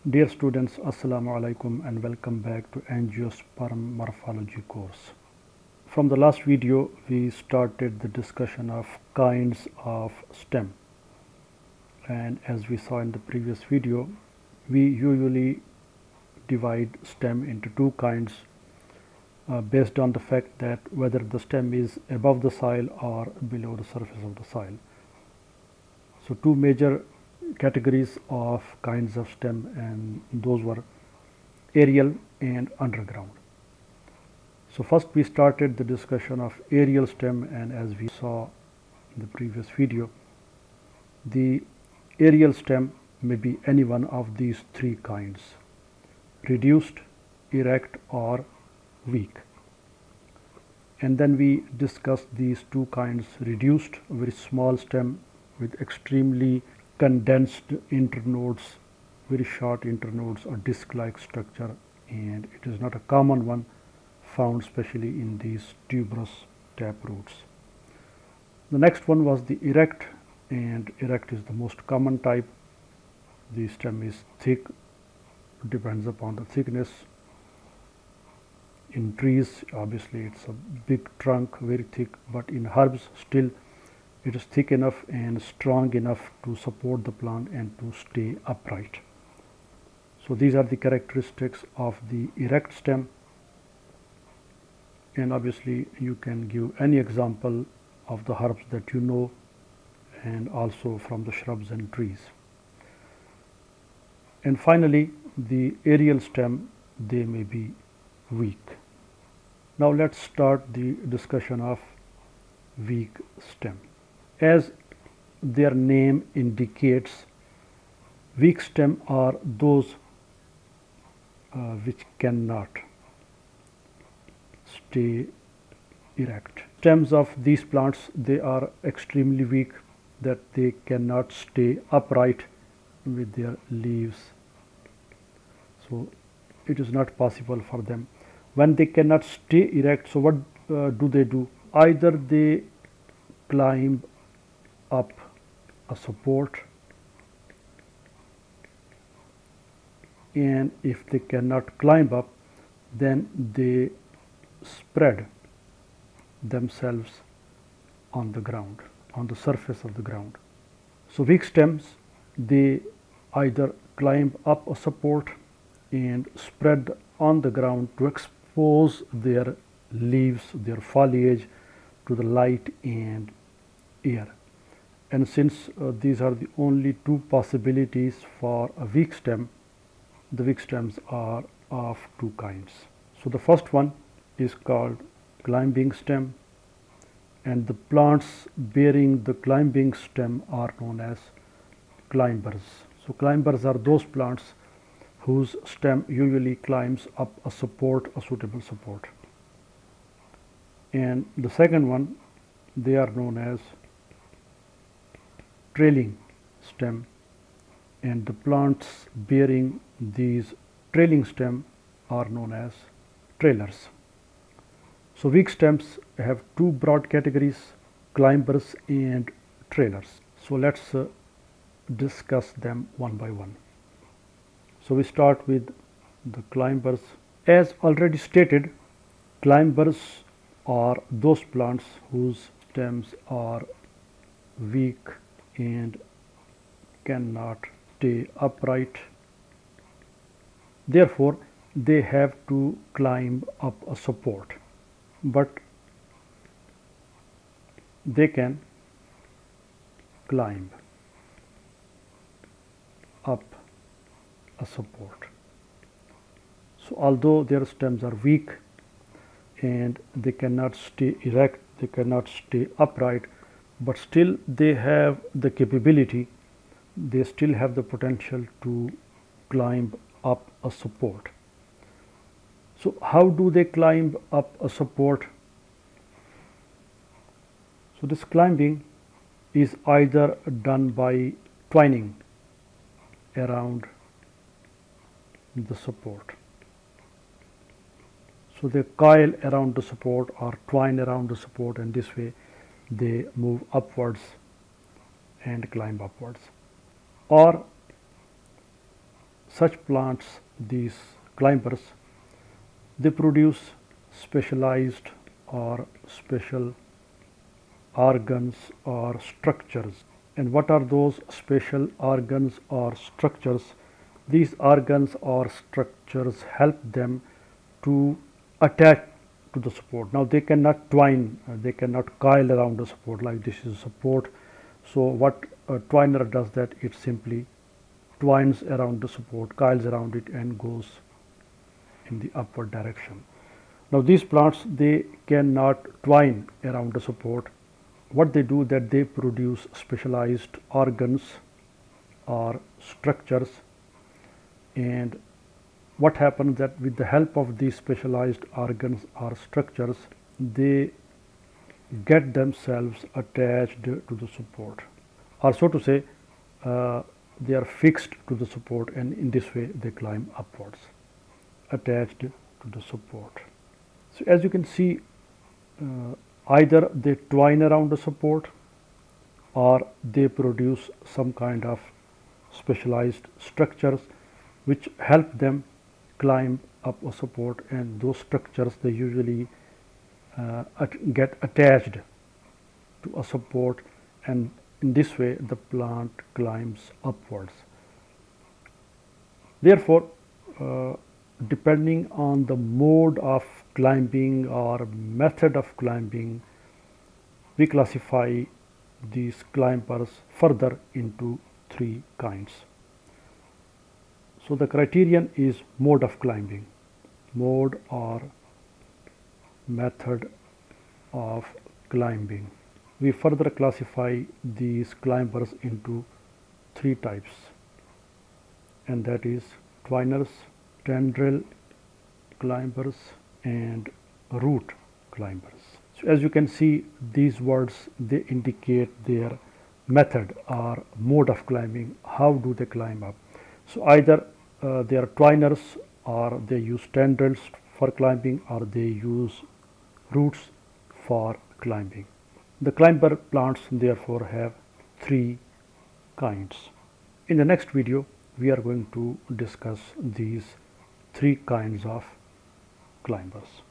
Dear students, Assalamu alaikum and welcome back to Angiosperm Morphology course. From the last video, we started the discussion of kinds of stem, and as we saw in the previous video, we usually divide stem into two kinds based on the fact that whether the stem is above the soil or below the surface of the soil. So two major categories of kinds of stem, and those were aerial and underground. So first we started the discussion of aerial stem, and as we saw in the previous video, the aerial stem may be any one of these three kinds: reduced, erect or weak. And then we discussed these two kinds: reduced, a very small stem with extremely condensed internodes, very short internodes or disc-like structure, and it is not a common one found especially in these tuberous taproots. The next one was the erect, and erect is the most common type. The stem is thick, depends upon the thickness. In trees, obviously it's a big trunk, very thick, but in herbs still it is thick enough and strong enough to support the plant and to stay upright. So these are the characteristics of the erect stem, and obviously you can give any example of the herbs that you know, and also from the shrubs and trees. And finally, the aerial stem, they may be weak. Now let's start the discussion of weak stem. As their name indicates, weak stem are those which cannot stay erect. Stems of these plants, they are extremely weak, that they cannot stay upright with their leaves. So it is not possible for them. When they cannot stay erect, so what do they do? Either they climb up a support, and if they cannot climb up, then they spread themselves on the ground, on the surface of the ground. So weak stems, they either climb up a support and spread on the ground to expose their leaves, their foliage to the light and air. And since these are the only two possibilities for a weak stem, the weak stems are of two kinds. So the first one is called climbing stem, and the plants bearing the climbing stem are known as climbers. So climbers are those plants whose stem usually climbs up a support, a suitable support. And the second one, they are known as trailing stem, and the plants bearing these trailing stem are known as trailers. So weak stems have two broad categories: climbers and trailers. So let's discuss them one by one. So we start with the climbers. As already stated, climbers are those plants whose stems are weak and cannot stay upright. Therefore, they have to climb up a support, but they can climb up a support. So although their stems are weak and they cannot stay erect, they cannot stay upright, but still they have the capability, they still have the potential to climb up a support. So how do they climb up a support? So this climbing is either done by twining around the support. So they coil around the support or twine around the support, and this way they move upwards and climb upwards. Or such plants, these climbers, they produce specialized or special organs or structures. And what are those special organs or structures? These organs or structures help them to attach to the support. Now they cannot twine, they cannot coil around the support like this is support. So what a twiner does, that it simply twines around the support, coils around it and goes in the upward direction. Now these plants, they cannot twine around the support. What they do, that they produce specialized organs or structures, and what happens that with the help of these specialized organs or structures, they get themselves attached to the support, or so to say, they are fixed to the support, and in this way they climb upwards, attached to the support. So as you can see, either they twine around the support or they produce some kind of specialized structures which help them climb up a support, and those structures, they usually get attached to a support, and in this way the plant climbs upwards. Therefore, depending on the mode of climbing or method of climbing, we classify these climbers further into three kinds. So the criterion is mode of climbing, mode or method of climbing. We further classify these climbers into three types, and that is twiners, tendril climbers and root climbers. So as you can see, these words, they indicate their method or mode of climbing. How do they climb up? So either they are twiners, or they use tendrils for climbing, or they use roots for climbing. The climber plants therefore have three kinds. In the next video, we are going to discuss these three kinds of climbers.